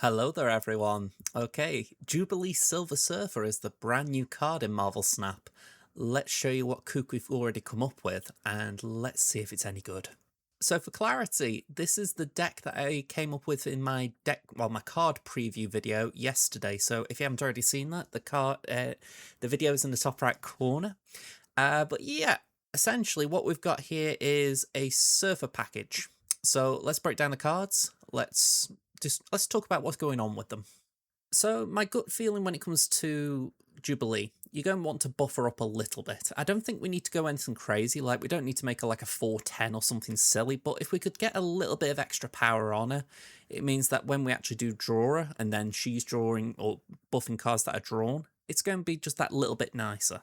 Hello there, everyone. Okay, Jubilee Silver Surfer is the brand new card in Marvel Snap. Let's show you what kook we've already come up with, and let's see if it's any good. So for clarity, this is the deck that I came up with in my my card preview video yesterday. So if you haven't already seen that, the video is in the top right corner. But yeah, essentially what we've got here is a surfer package. So let's break down the cards. Let's talk about what's going on with them. So my gut feeling when it comes to Jubilee, you're going to want to buffer up a little bit. I don't think we need to go anything crazy, like we don't need to make her like a 410 or something silly, but if we could get a little bit of extra power on her, it means that when we actually do draw her and then she's drawing or buffing cards that are drawn, it's going to be just that little bit nicer.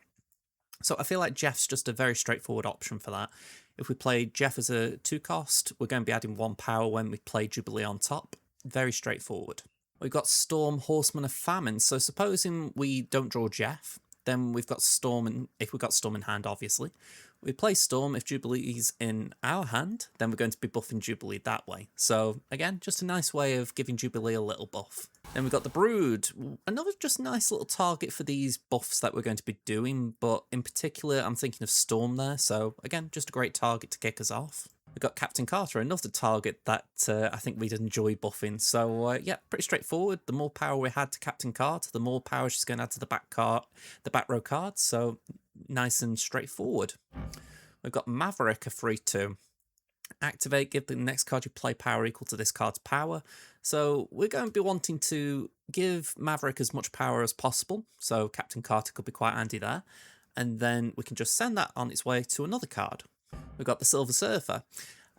So I feel like Jeff's just a very straightforward option for that. If we play Jeff as a 2 cost, we're going to be adding 1 power when we play Jubilee on top. Very straightforward. We've got Storm, Horseman of Famine. So supposing we don't draw Jeff, then we've got Storm, and if we've got Storm in hand, obviously. We play Storm. If Jubilee's in our hand, then we're going to be buffing Jubilee that way. So again, just a nice way of giving Jubilee a little buff. Then we've got the Brood, another just nice little target for these buffs that we're going to be doing, but in particular, I'm thinking of Storm there. So again, just a great target to kick us off. We've got Captain Carter, another target that I think we'd enjoy buffing. So yeah, pretty straightforward. The more power we had to Captain Carter, the more power she's going to add to the back row cards. So nice and straightforward. We've got Maverick, a 3/2. Activate, give the next card you play power equal to this card's power. So we're going to be wanting to give Maverick as much power as possible. So Captain Carter could be quite handy there. And then we can just send that on its way to another card. We've got the Silver Surfer.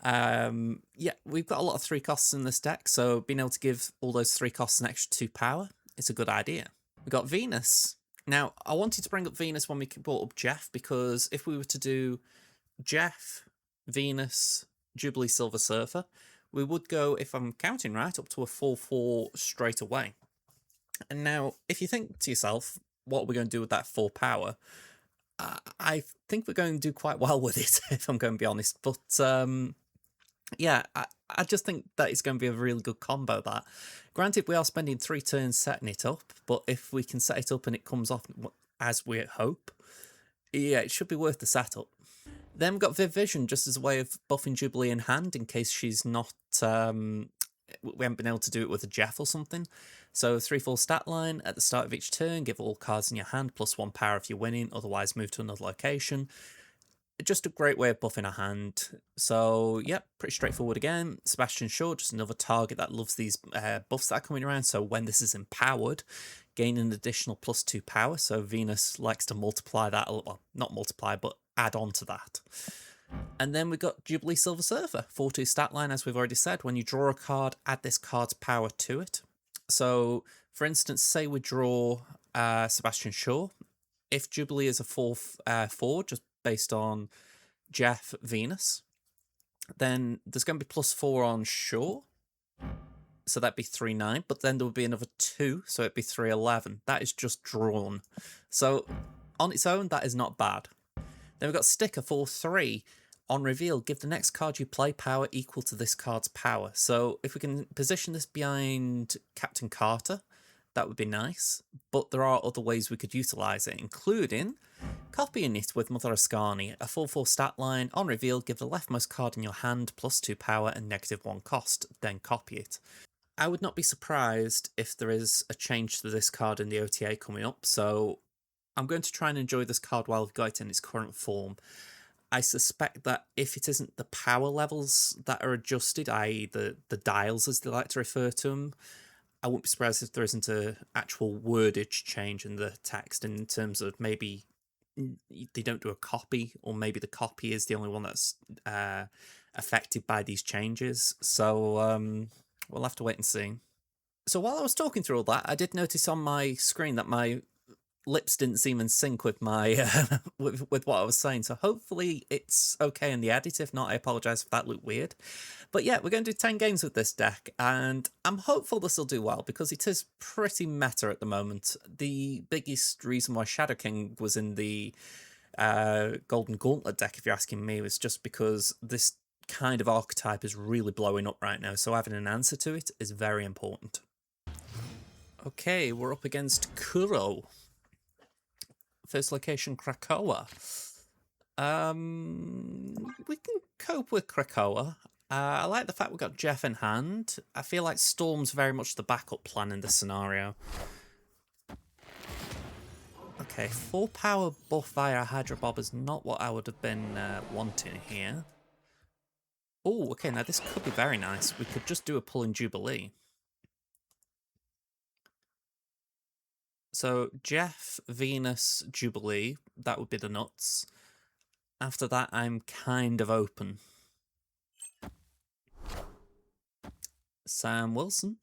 Yeah, we've got a lot of 3 costs in this deck, so being able to give all those 3 costs an extra 2 power, it's a good idea. We've got Venus. Now, I wanted to bring up Venus when we brought up Jeff, because if we were to do Jeff, Venus, Jubilee Silver Surfer, we would go, if I'm counting right, up to a 4/4 straight away. And now, if you think to yourself, what are we going to do with that 4 power? I think we're going to do quite well with it, if I'm going to be honest. But yeah, I just think that it's going to be a really good combo. That, granted, we are spending 3 turns setting it up, but if we can set it up and it comes off as we hope, yeah, it should be worth the setup. Then we've got Viv Vision, just as a way of buffing Jubilee in hand in case she's not. We haven't been able to do it with a Jeff or something. So 3/4 stat line at the start of each turn, give all cards in your hand +1 power if you're winning, otherwise move to another location. Just a great way of buffing a hand. So yeah, pretty straightforward again. Sebastian Shaw, just another target that loves these buffs that are coming around. So when this is empowered, gain an additional +2 power. So Venus likes to multiply that, well, not multiply, but add on to that. And then we've got Jubilee Silver Surfer, 4/2 stat line, as we've already said. When you draw a card, add this card's power to it. So, for instance, say we draw Sebastian Shaw. If Jubilee is a 4/4, just based on Jeff Venus, then there's going to be +4 on Shaw. So that'd be 3/9, but then there would be another 2, so it'd be 3/11. That is just drawn. So, on its own, that is not bad. Then we've got Sticker 4/3. On reveal, give the next card you play power equal to this card's power. So if we can position this behind Captain Carter, that would be nice. But there are other ways we could utilise it, including copying it with Mother Askani, a 4/4 stat line. On reveal, give the leftmost card in your hand +2 power and -1 cost, then copy it. I would not be surprised if there is a change to this card in the OTA coming up, so I'm going to try and enjoy this card while I've got it in its current form. I suspect that if it isn't the power levels that are adjusted, i.e. the dials as they like to refer to them, I wouldn't be surprised if there isn't an actual wordage change in the text in terms of maybe they don't do a copy, or maybe the copy is the only one that's affected by these changes. So we'll have to wait and see. So while I was talking through all that, I did notice on my screen that my lips didn't seem in sync with my with what I was saying, so hopefully it's okay in the edit. If not, I apologize if that looked weird. But yeah, we're going to do 10 games with this deck, and I'm hopeful this will do well because it is pretty meta at the moment. The biggest reason why Shadow King was in the Golden Gauntlet deck, if you're asking me, was just because this kind of archetype is really blowing up right now, so having an answer to it is very important. Okay, we're up against Kuro. First location, Krakoa. We can cope with Krakoa. I like the fact we've got Jeff in hand. I feel like Storm's very much the backup plan in this scenario. Okay, full power buff via Hydra Bob is not what I would have been wanting here. Oh, okay, now this could be very nice. We could just do a pull in Jubilee. So, Jeff, Venus, Jubilee, that would be the nuts. After that, I'm kind of open. Sam Wilson.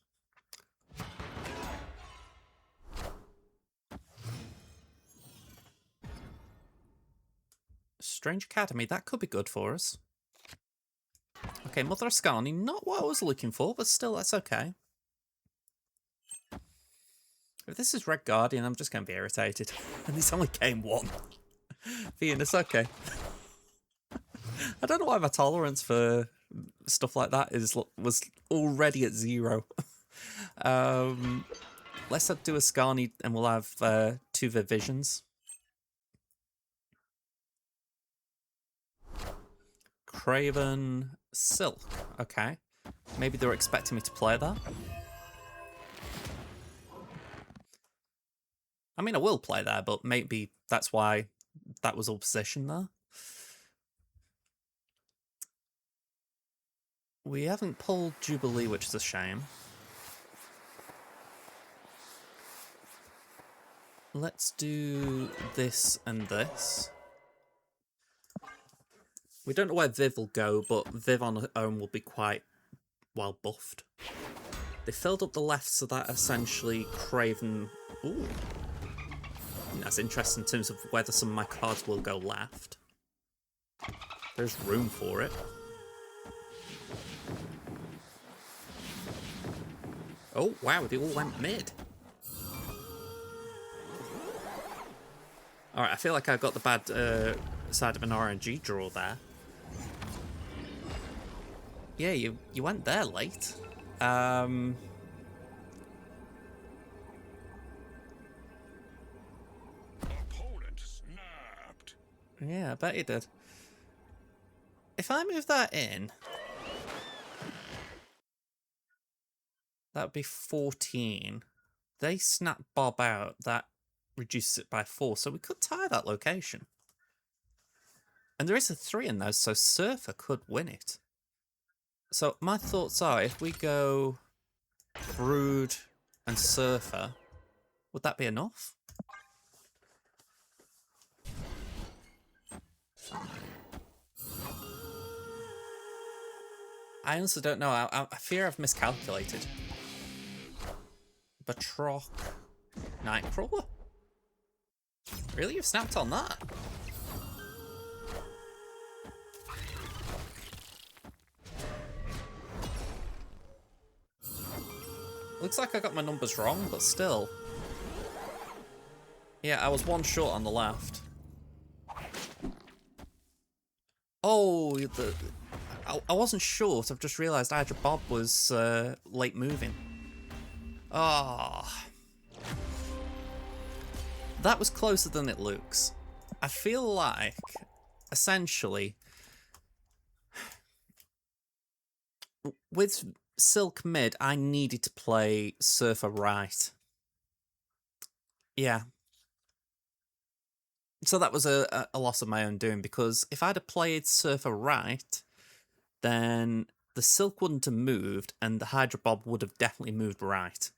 Strange Academy, that could be good for us. Okay, Mother Askani, not what I was looking for, but still, that's okay. If this is Red Guardian, I'm just going to be irritated. And it's only game 1. Venus, okay. I don't know why my tolerance for stuff like that was already at 0. Let's do Askani and we'll have 2 Visions. Craven, Silk. Okay. Maybe they were expecting me to play that. I mean, I will play there, but maybe that's why that was all positioned there. We haven't pulled Jubilee, which is a shame. Let's do this and this. We don't know where Viv will go, but Viv on her own will be quite well buffed. They filled up the left, so that essentially Craven... Ooh. That's interesting in terms of whether some of my cards will go left. There's room for it. Oh, wow, they all went mid. Alright, I feel like I got the bad side of an RNG draw there. Yeah, you went there late. Opponent snapped. Yeah, I bet you did. If I move that in, that would be 14. They snap Bob out, that reduces it by 4, so we could tie that location. And there is a 3 in those, so Surfer could win it. So my thoughts are, if we go Brood and Surfer, would that be enough? I honestly don't know. I fear I've miscalculated. Batroc, Nightcrawler? Really? You've snapped on that? Looks like I got my numbers wrong, but still. Yeah, I was 1 short on the left. Oh, I wasn't short. I've just realised Hydra Bob was late moving. Ah. Oh. That was closer than it looks. I feel like, essentially, with Silk mid, I needed to play Surfer right. Yeah. So that was a loss of my own doing, because if I'd have played Surfer right, then the Silk wouldn't have moved, and the Hydra Bob would have definitely moved right.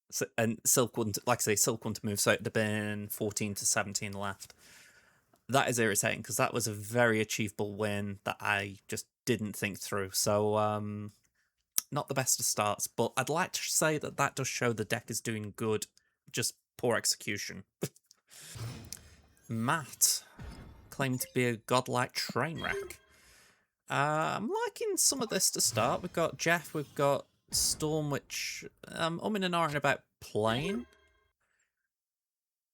So, and Silk wouldn't, like I say, Silk wouldn't have moved, so it'd have been 14 to 17 left. That is irritating, because that was a very achievable win that I just didn't think through. So, not the best of starts, but I'd like to say that that does show the deck is doing good, just poor execution. Matt, claiming to be a godlike train wreck. I'm liking some of this to start. We've got Jeff, we've got Storm, which I'm in and ahhing about playing.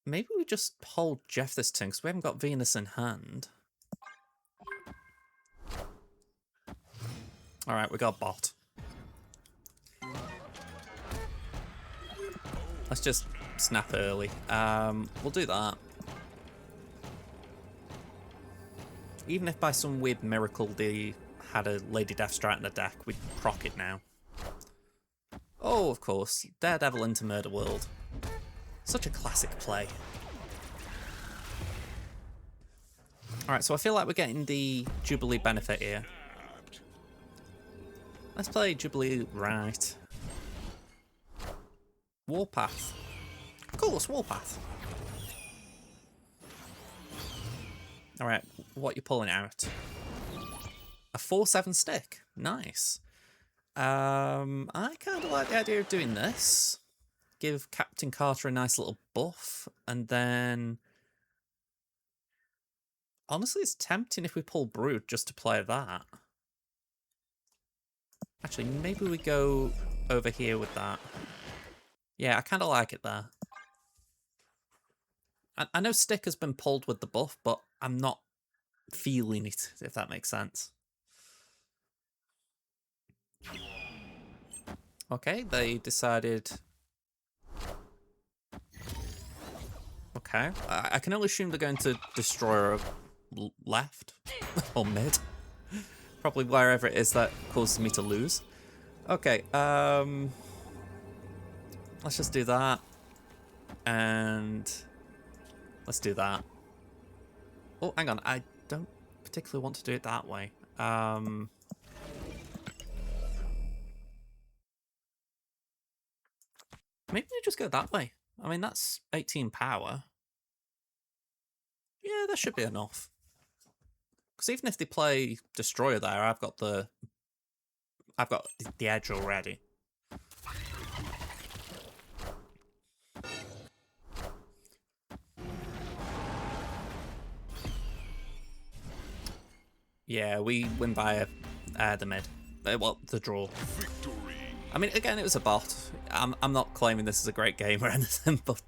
Maybe we just hold Jeff this turn, because we haven't got Venus in hand. Alright, we got bot. Let's just snap early. We'll do that. Even if by some weird miracle they had a Lady Deathstrike in the deck, we'd proc it now. Oh, of course. Daredevil into Murder World. Such a classic play. Alright, so I feel like we're getting the Jubilee benefit here. Let's play Jubilee right. Warpath. Of course, Warpath. Alright, what you pulling out? A 4/7 stick. Nice. I kind of like the idea of doing this. Give Captain Carter a nice little buff, and then... Honestly, it's tempting if we pull Brood just to play that. Actually, maybe we go over here with that. Yeah, I kind of like it there. I know Stick has been pulled with the buff, but I'm not feeling it, if that makes sense. Okay, they decided... Okay, I can only assume they're going to destroy left or mid. Probably wherever it is that causes me to lose. Okay, let's just do that. And let's do that. Oh, hang on, I don't particularly want to do it that way. Maybe we just go that way. I mean, that's 18 power. Yeah, that should be enough. Because even if they play Destroyer there, I've got the edge already. Yeah, we win by the mid. Well, the draw. Victory. I mean, again, it was a bot. I'm not claiming this is a great game or anything, but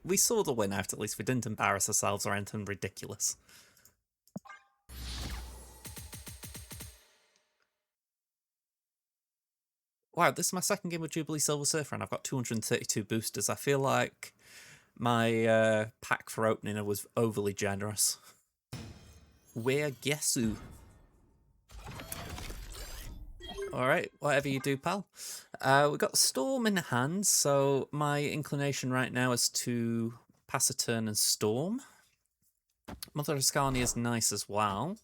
we saw the win out at least. We didn't embarrass ourselves or anything ridiculous. Wow, this is my second game with Jubilee Silver Surfer, and I've got 232 boosters. I feel like my pack for opening was overly generous. Where Gesu? Alright, whatever you do, pal. We've got Storm in hand, so my inclination right now is to pass a turn and Storm. Mother Askani is nice as well.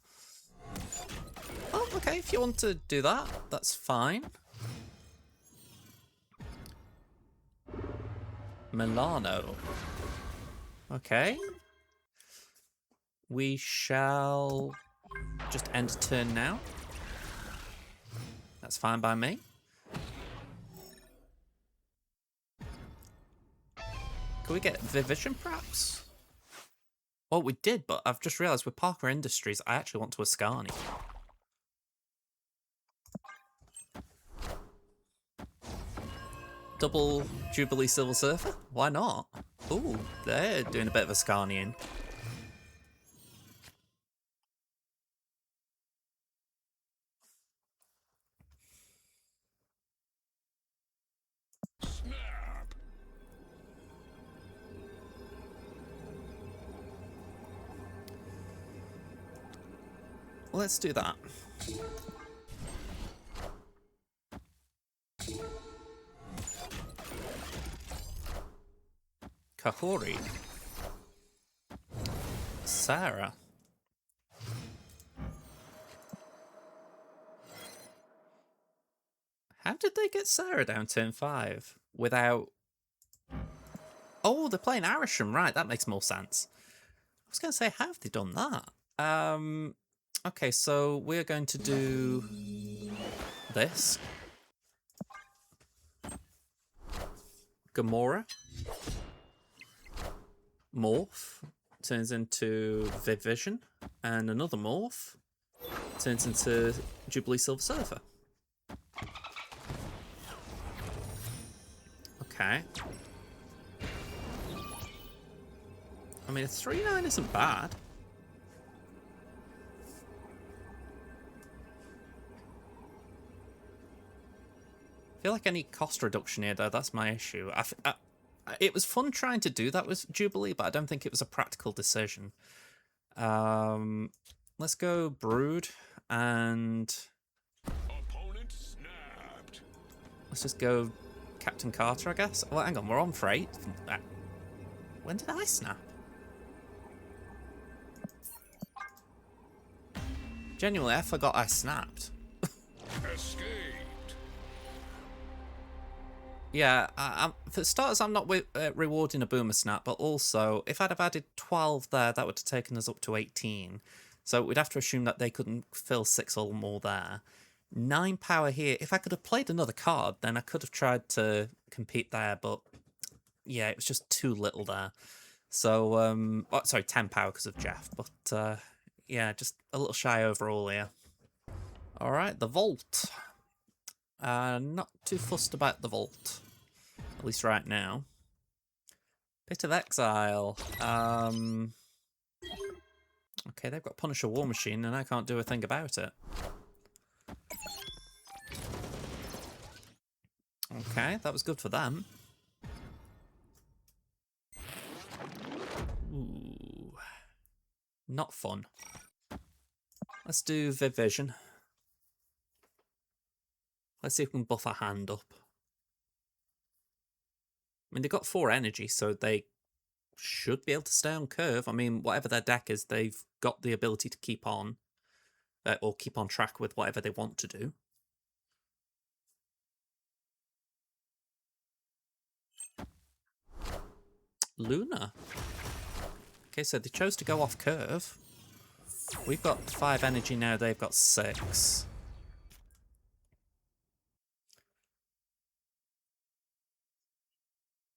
Oh, okay, if you want to do that, that's fine. Milano. Okay. We shall just end a turn now. That's fine by me. Can we get Vivision, perhaps? Well, we did, but I've just realised with Parker Industries, I actually want to Askani. Double Jubilee Silver Surfer? Why not? Ooh, they're doing a bit of Askaniing. Let's do that. Kahori. Sarah. How did they get Sarah down turn 5 without... Oh, they're playing Arisham, right, that makes more sense. I was going to say, how have they done that? Okay, so we're going to do this. Gamora. Morph. Turns into Vivision. And another Morph. Turns into Jubilee Silver Surfer. Okay. I mean, a 3/9 isn't bad. I feel like I need cost reduction here, though. That's my issue. It was fun trying to do that with Jubilee, but I don't think it was a practical decision. Let's go Brood, and Opponent snapped. let's just go Captain Carter, I guess. Well, hang on, we're on for 8. When did I snap? Genuinely, I forgot I snapped. Escaped. Yeah, for starters, I'm not rewarding a boomer snap, but also, if I'd have added 12 there, that would have taken us up to 18. So we'd have to assume that they couldn't fill 6 or more there. 9 power here. If I could have played another card, then I could have tried to compete there, but yeah, it was just too little there. So, sorry, 10 power because of Jeff, but yeah, just a little shy overall here. All right, the Vault. Not too fussed about the Vault, at least right now. Pit of Exile. Okay, they've got Punisher War Machine, and I can't do a thing about it. Okay, that was good for them. Ooh. Not fun. Let's do Vision. Let's see if we can buff our hand up. I mean, they've got 4 energy, so they should be able to stay on curve. I mean, whatever their deck is, they've got the ability to keep on, or keep on track with whatever they want to do. Luna. Okay, so they chose to go off curve. We've got 5 energy now, they've got 6.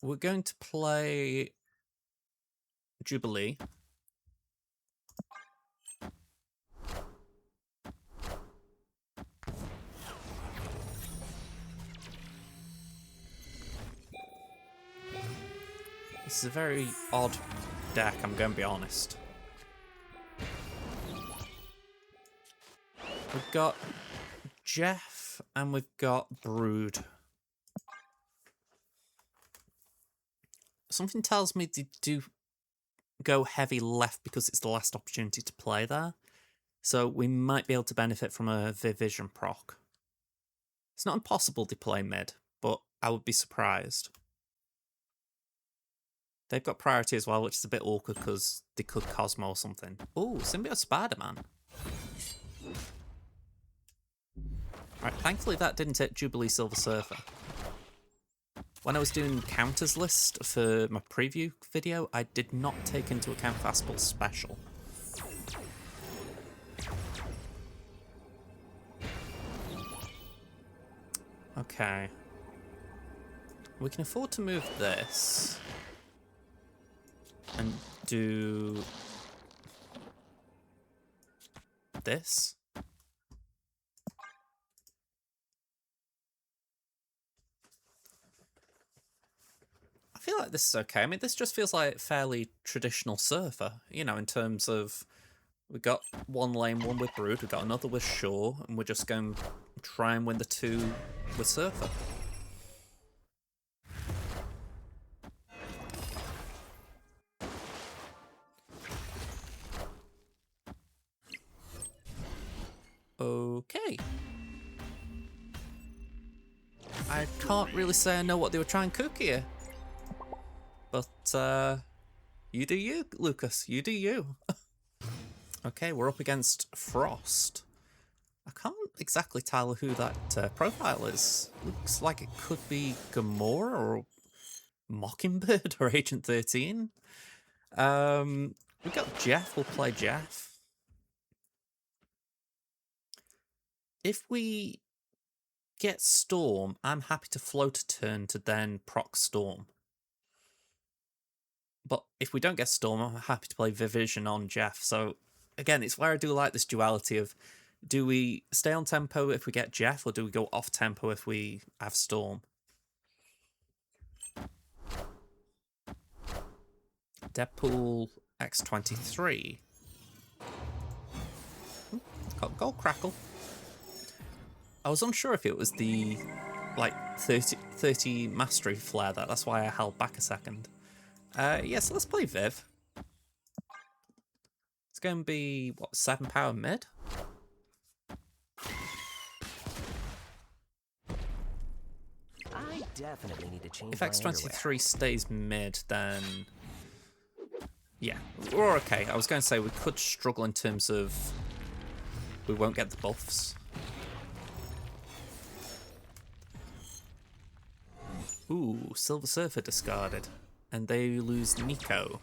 We're going to play Jubilee. This is a very odd deck, I'm going to be honest. We've got Jeff and we've got Brood. Something tells me they do go heavy left because it's the last opportunity to play there. So we might be able to benefit from a Vision proc. It's not impossible to play mid, but I would be surprised. They've got priority as well, which is a bit awkward because they could Cosmo or something. Oh, Symbiote Spider-Man. Right, thankfully that didn't hit Jubilee Silver Surfer. When I was doing counters list for my preview video, I did not take into account Fastball Special. Okay. We can afford to move this. And do this. I feel like this is okay. I mean, this just feels like fairly traditional Surfer, you know, in terms of we got one lane, one with Brood, we got another with Shaw, and we're just going to try and win the 2 with Surfer. Okay. I can't really say I know what they were trying to cook here. But, you do you, Lucas. You do you. Okay, we're up against Frost. I can't exactly tell who that profile is. Looks like it could be Gamora or Mockingbird or Agent 13. We've got Jeff. We'll play Jeff. If we get Storm, I'm happy to float a turn to then proc Storm. But if we don't get Storm, I'm happy to play Vision on Jeff. So, again, it's where I do like this duality of, do we stay on tempo if we get Jeff, or do we go off tempo if we have Storm? Deadpool X23. Got Gold Crackle. I was unsure if it was the like 30 mastery flare that. That's why I held back a second. Yeah, so let's play Viv. It's going to be, what, 7 power mid? I definitely need to change If my X23 underwear. stays mid, then... yeah, we're okay. I was going to say we could struggle in terms of... we won't get the buffs. Ooh, Silver Surfer discarded. And they lose Nico.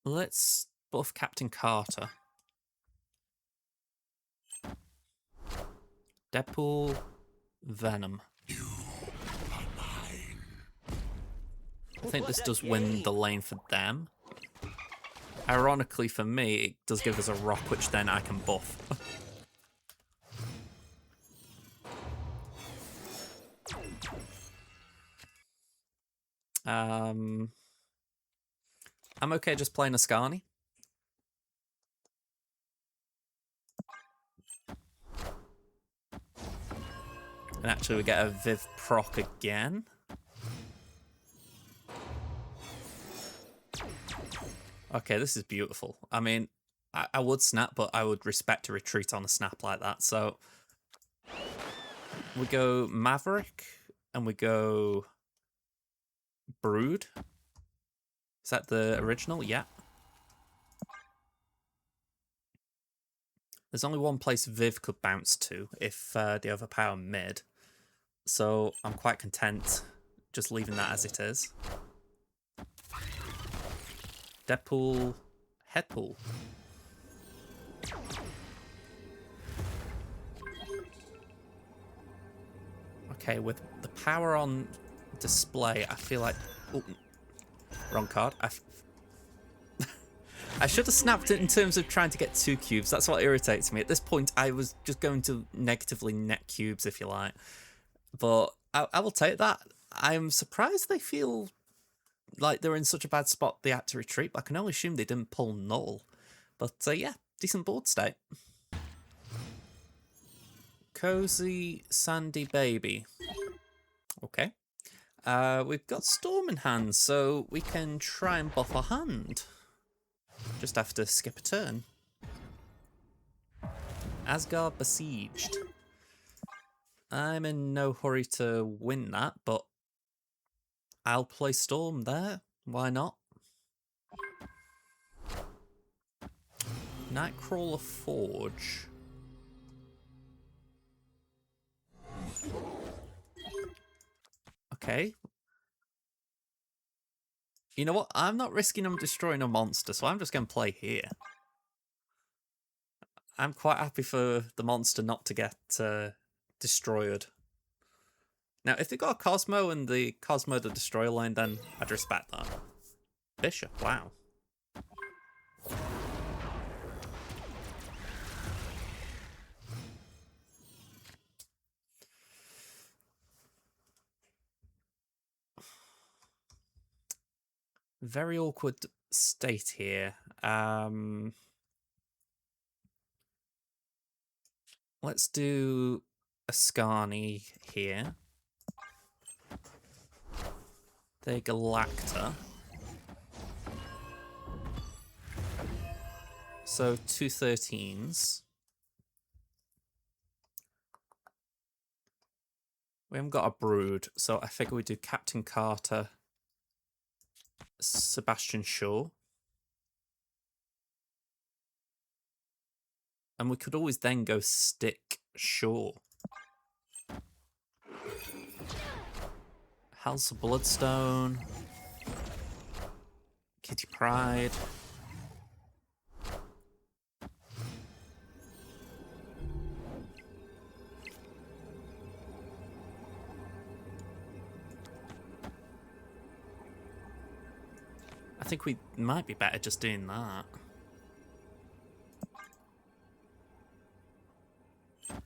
Let's buff Captain Carter. Deadpool, Venom. I think this does win the lane for them. Ironically for me, it does give us a rock, which then I can buff. I'm okay just playing Askani. And actually we get a Viv proc again. Okay, this is beautiful. I mean, I would snap, but I would respect a retreat on a snap like that. So we go Maverick and we go Brood. Is that the original? Yeah. There's only one place Viv could bounce to if they overpower mid. So I'm quite content just leaving that as it is. Deadpool, Headpool. Okay, with the power on display, I feel like... oh, wrong card. I should have snapped it in terms of trying to get 2 cubes. That's what irritates me. At this point, I was just going to negatively net cubes, if you like. But I will take that. I'm surprised they feel like they're in such a bad spot they had to retreat. But I can only assume they didn't pull null. But yeah, decent board state. Cozy Sandy Baby. Okay. We've got Storm in hand, so we can try and buff our hand. Just have to skip a turn. Asgard Besieged. I'm in no hurry to win that, but I'll play Storm there. Why not? Nightcrawler Forge. Okay. You know what? I'm not risking them destroying a monster, so I'm just going to play here. I'm quite happy for the monster not to get destroyed. Now, if they got a Cosmo and the Cosmo the destroyer line, then I'd respect that. Bishop, wow. Very awkward state here. Let's do Askani here. The Galacta. So 2 13s. We haven't got a Brood, so I figure we do Captain Carter, Sebastian Shaw. And we could always then go Stick Shaw. House of Bloodstone. Kitty Pryde. I think we might be better just doing that.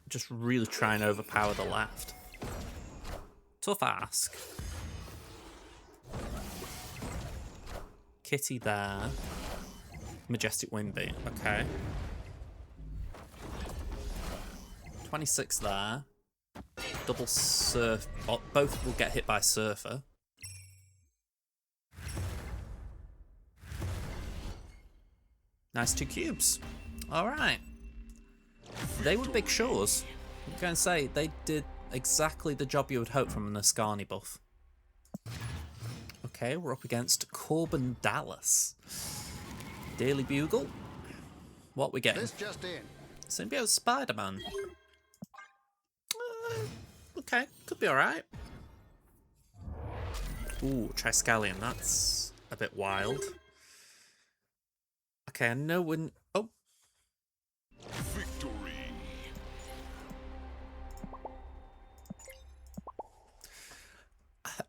Just really try and overpower the left. Tough ask. Kitty there. Majestic Windbeat. Okay. 26 there. Double surf. Oh, both will get hit by Surfer. Nice 2 cubes. Alright. They were big shows. I'm going to say, they did exactly the job you would hope from an Askani buff. Okay, we're up against Corbin Dallas. Daily Bugle. What we getting? This just in. Symbiote Spider-Man. Okay, could be alright. Ooh, Triskelion, that's a bit wild. Okay, I know when... Oh, Victory.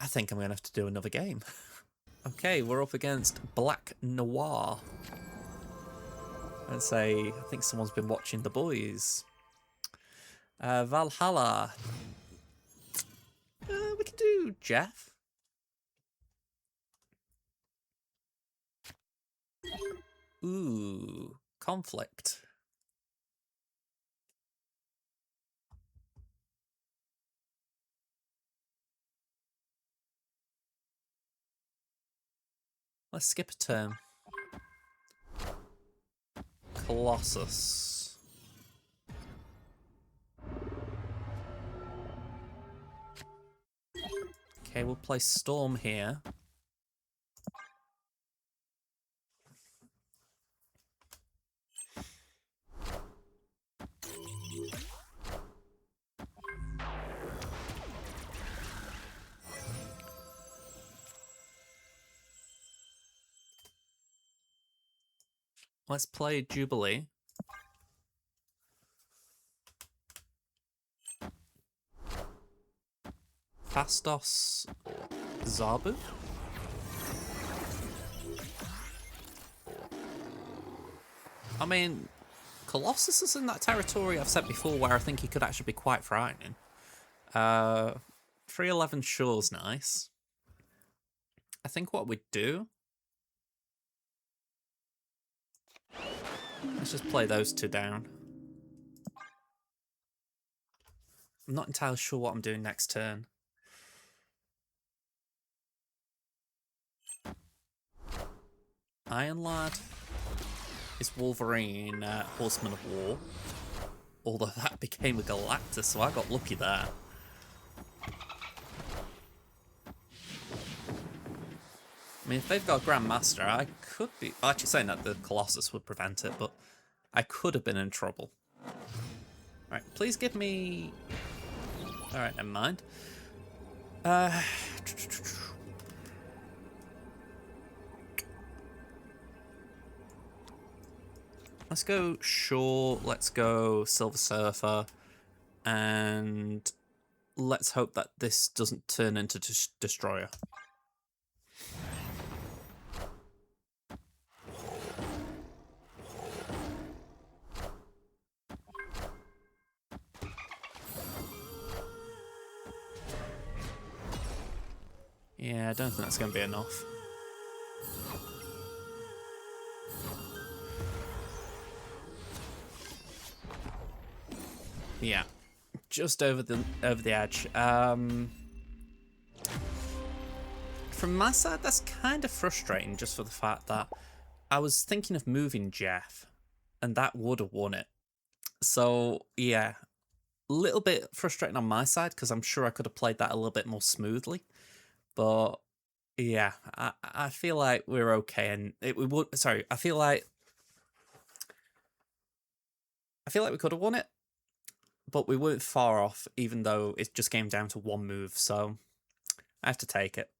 I think I'm going to have to do another game. Okay, we're up against Black Noir. Let's say, I think someone's been watching The Boys. Valhalla. We can do Jeff. Ooh, Conflict. Let's skip a turn. Colossus. Okay, we'll play Storm here. Let's play Jubilee. Fastos Zabu. I mean, Colossus is in that territory I've said before where I think he could actually be quite frightening. 311 sure's nice. I think what we'd do... Let's just play those 2 down. I'm not entirely sure what I'm doing next turn. Iron Lad is Wolverine, Horseman of War. Although that became a Galactus, so I got lucky there. I mean, if they've got a Grandmaster, I could be... Actually, saying that the Colossus would prevent it, but I could have been in trouble. Alright, please give me... Alright, never mind. Let's go Shaw, let's go Silver Surfer, and let's hope that this doesn't turn into Destroyer. Yeah, I don't think that's going to be enough. Yeah, just over the edge. From my side, that's kind of frustrating, just for the fact that I was thinking of moving Jeff, and that would have won it. So yeah, a little bit frustrating on my side because I'm sure I could have played that a little bit more smoothly. But yeah, I feel like we're okay, and we would. Sorry, I feel like we could have won it, but we weren't far off, even though it just came down to 1 move. So I have to take it.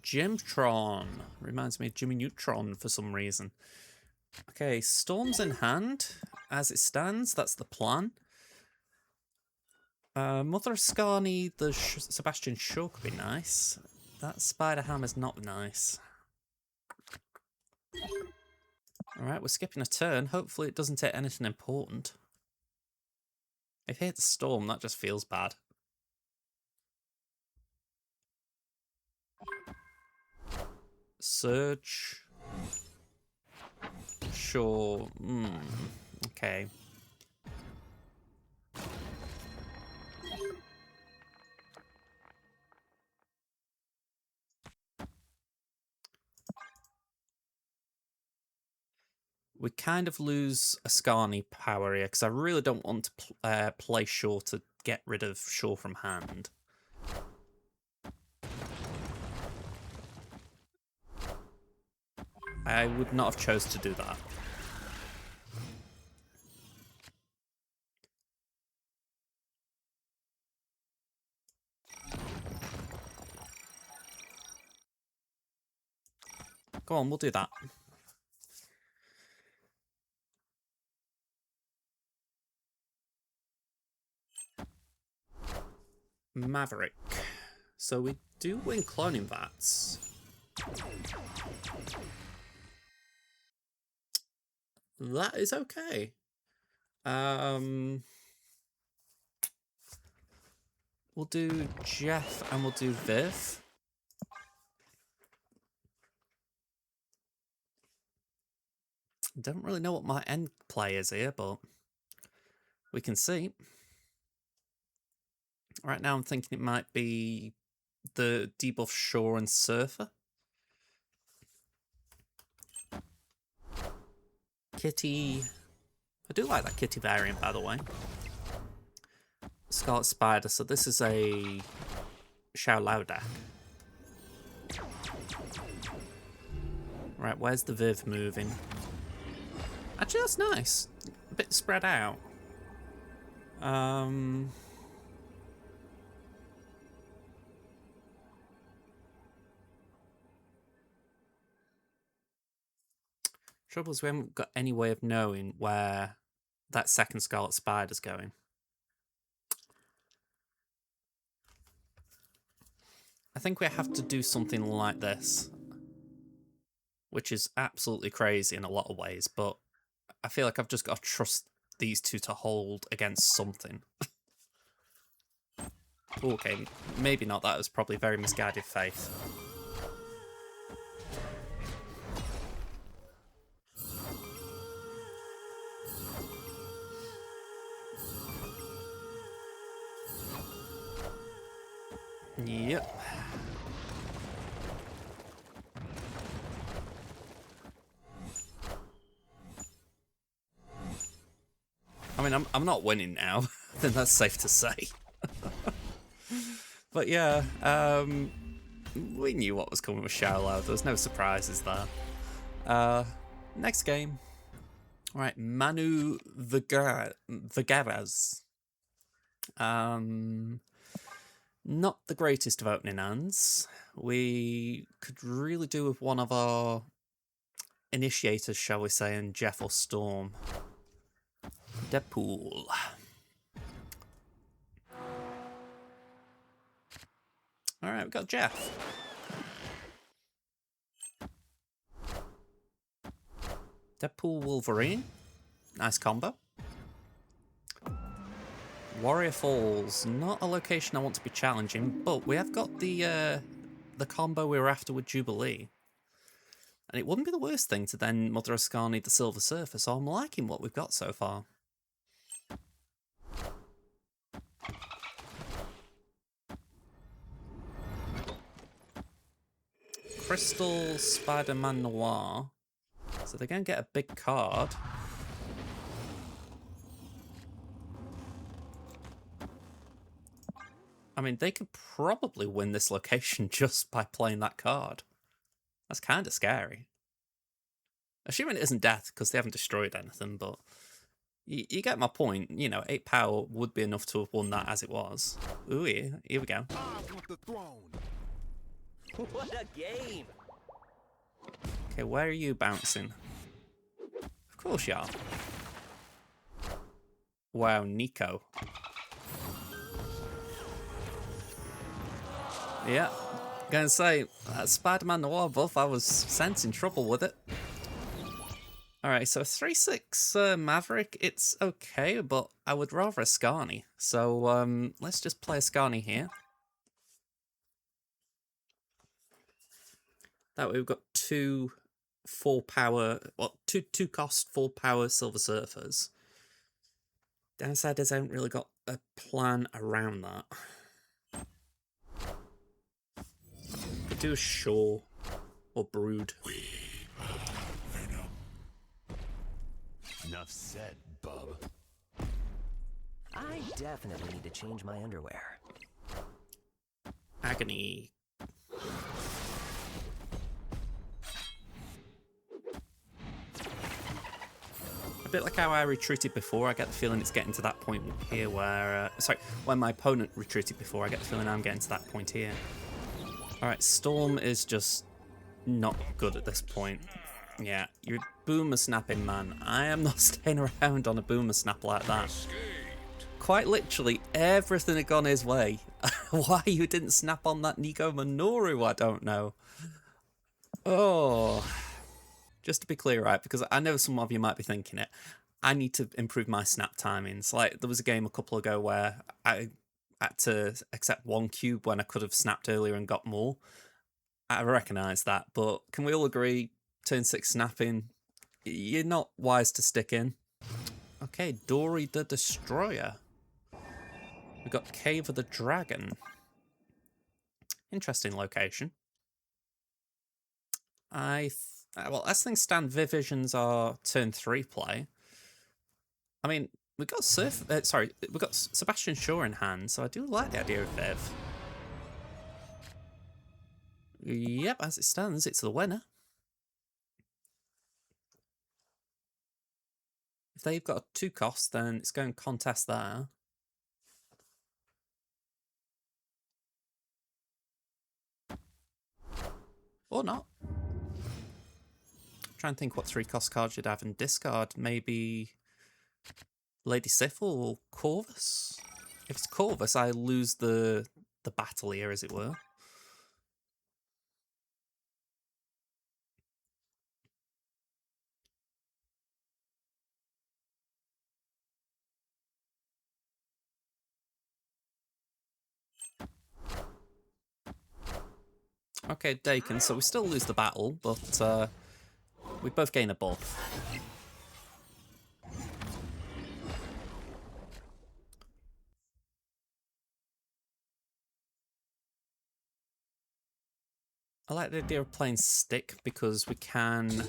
Gemtron reminds me of Jimmy Neutron for some reason. Okay, Storm's in hand as it stands. That's the plan. Mother Askani, the Sebastian Shaw could be nice. That Spider Hammer's not nice. Alright, we're skipping a turn. Hopefully it doesn't take anything important. If it hits Storm, that just feels bad. Surge. sure. Okay. We kind of lose Askani power here, because I really don't want to play Shaw to get rid of Shaw from hand. I would not have chose to do that. Go on, we'll do that. Maverick. So we do win cloning vats. That is okay. We'll do Jeff and we'll do Viv. Don't really know what my end play is here, but we can see. Right now I'm thinking it might be the debuff Shaw and Surfer. Kitty. I do like that Kitty variant, by the way. Scarlet Spider, so this is a Xiao Lao deck. Right, where's the Viv moving? Actually, that's nice. A bit spread out. Trouble is we haven't got any way of knowing where that second Scarlet Spider's going. I think we have to do something like this, which is absolutely crazy in a lot of ways, but I feel like I've just got to trust these two to hold against something. Okay, maybe not. That was probably very misguided faith. Yep. I mean, I'm not winning now. I think that's safe to say. But yeah, we knew what was coming with Xiaolao. There was no surprises there. Next game. All right, Manu Vagaras. Not the greatest of opening hands. We could really do with one of our initiators, shall we say, in Jeff or Storm. Deadpool. All right, we've got Jeff. Deadpool Wolverine. Nice combo. Warrior Falls. Not a location I want to be challenging, but we have got the combo we were after with Jubilee. And it wouldn't be the worst thing to then Mother Askani the Silver Surfer, so I'm liking what we've got so far. Crystal Spider-Man Noir. So they're going to get a big card. I mean, they could probably win this location just by playing that card. That's kind of scary. Assuming it isn't death, because they haven't destroyed anything, but you get my point. You know, 8 power would be enough to have won that as it was. Ooh, here we go. I want the throne. What a game! Okay, where are you bouncing? Of course you are. Wow, Nico. Yeah, gonna say, that Spider-Man Noir buff, I was sensing trouble with it. Alright, so 3/6 Maverick, it's okay, but I would rather Askani. So let's just play Askani here. That way we've got 2 full power, well, two cost full power Silver Surfers. Downside is I haven't really got a plan around that. Could do a Shore or Brood. Enough said, bub. I definitely need to change my underwear. Agony. A bit like how I retreated before, I get the feeling it's getting to that point here where... when my opponent retreated before, I get the feeling I'm getting to that point here. Alright, Storm is just not good at this point. Yeah, you're boomer snapping, man. I am not staying around on a boomer snap like that. Quite literally, everything had gone his way. Why you didn't snap on that Nico Minoru, I don't know. Oh... Just to be clear, right, because I know some of you might be thinking it, I need to improve my snap timings. Like, there was a game a couple ago where I had to accept one cube when I could have snapped earlier and got more. I recognise that, but can we all agree, turn 6 snapping, you're not wise to stick in. Okay, Dory the Destroyer. We've got Cave of the Dragon. Interesting location. Well, as things stand, Visions are turn 3 play. I mean, we've got we've got Sebastian Shaw in hand, so I do like the idea of Viv. Yep, as it stands, it's the winner. If they've got a 2 cost, then it's going to contest there. Or not. Trying to think what 3 cost cards you'd have in discard. Maybe Lady Sif or Corvus? If it's Corvus, I lose the battle here, as it were. Okay, Dakin, so we still lose the battle, but we both gain a buff. I like the idea of playing Stick because we can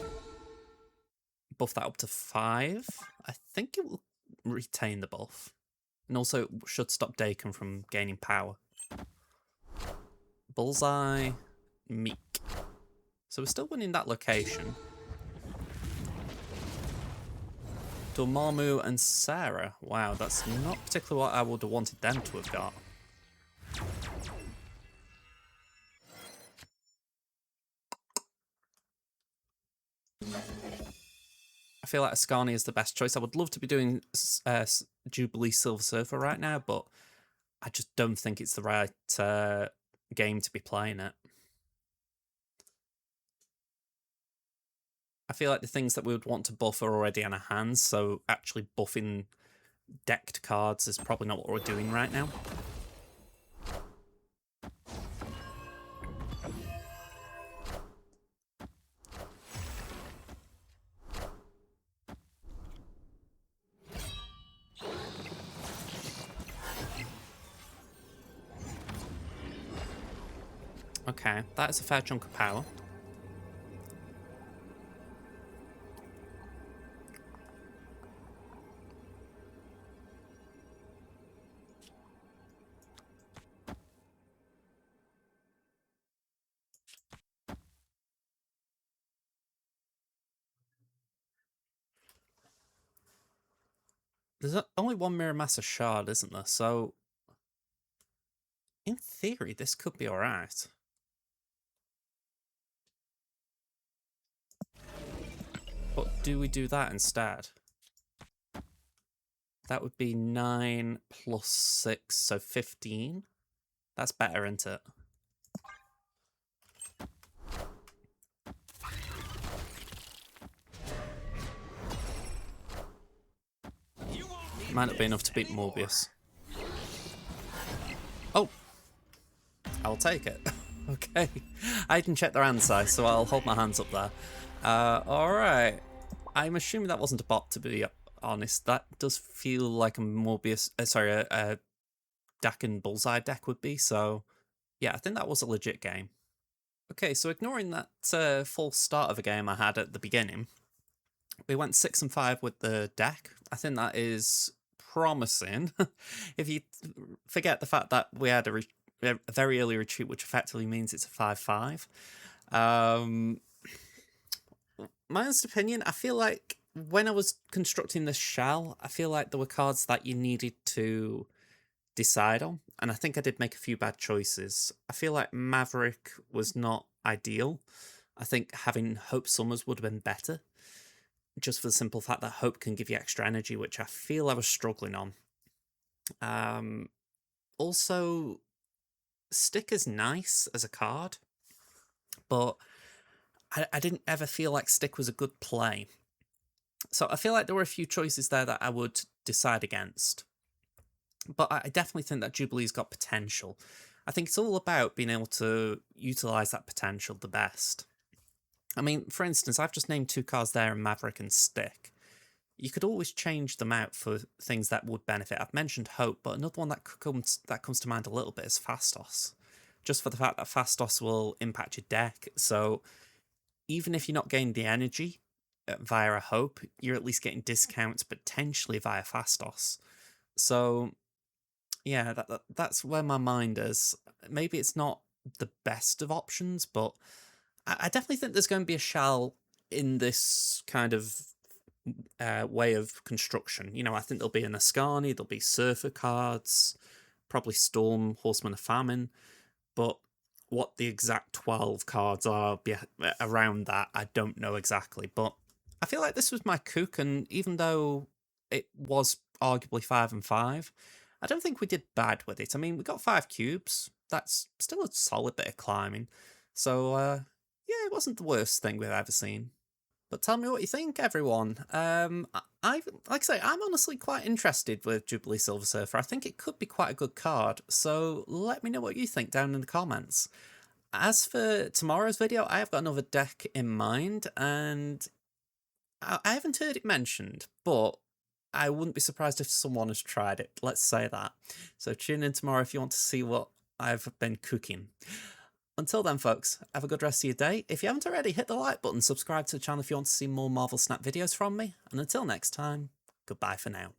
buff that up to 5. I think it will retain the buff. And also it should stop Dakin from gaining power. Bullseye, Meek. So we're still winning that location. Dormammu and Sarah. Wow, that's not particularly what I would have wanted them to have got. I feel like Askani is the best choice. I would love to be doing Jubilee Silver Surfer right now, but I just don't think it's the right game to be playing it. I feel like the things that we would want to buff are already in our hands, so actually buffing decked cards is probably not what we're doing right now. Okay, that is a fair chunk of power. There's only one Mirror Master Shard, isn't there? So, in theory, this could be alright. But do we do that instead? That would be 9 plus 6, so 15. That's better, isn't it? Might not be enough to beat Morbius. Oh! I'll take it. Okay. I didn't check their hand size, so I'll hold my hands up there. Alright. I'm assuming that wasn't a bot, to be honest. That does feel like a Morbius, a Dak and Bullseye deck would be, so yeah, I think that was a legit game. Okay, so ignoring that false start of a game I had at the beginning, we went 6 and 5 with the deck. I think that is promising. If you forget the fact that we had a very early retreat, which effectively means it's a 5-5. My honest opinion, I feel like when I was constructing this shell, I feel like there were cards that you needed to decide on, and I think I did make a few bad choices. I feel like Maverick was not ideal. I think having Hope Summers would have been better, just for the simple fact that Hope can give you extra energy, which I feel I was struggling on. Also, Stick is nice as a card, but I didn't ever feel like Stick was a good play. So I feel like there were a few choices there that I would decide against. But I definitely think that Jubilee's got potential. I think it's all about being able to utilise that potential the best. I mean, for instance, I've just named 2 cards there in Maverick and Stick. You could always change them out for things that would benefit. I've mentioned Hope, but another one that comes to mind a little bit is Fastos. Just for the fact that Fastos will impact your deck, so even if you're not getting the energy via a Hope, you're at least getting discounts potentially via Fastos. So yeah, that's where my mind is. Maybe it's not the best of options, but I definitely think there's going to be a shell in this kind of way of construction. You know, I think there'll be an Askani, there'll be Surfer cards, probably Storm, Horseman of Famine, but what the exact 12 cards are around that, I don't know exactly. But I feel like this was my cook, and even though it was arguably 5 and 5, I don't think we did bad with it. I mean, we got 5 cubes. That's still a solid bit of climbing. So, yeah, it wasn't the worst thing we've ever seen. But tell me what you think, everyone. Like I say, I'm honestly quite interested with Jubilee Silver Surfer. I think it could be quite a good card. So let me know what you think down in the comments. As for tomorrow's video, I have got another deck in mind, and I haven't heard it mentioned, but I wouldn't be surprised if someone has tried it. Let's say that. So tune in tomorrow if you want to see what I've been cooking. Until then, folks, have a good rest of your day. If you haven't already, hit the like button, subscribe to the channel if you want to see more Marvel Snap videos from me, and until next time, goodbye for now.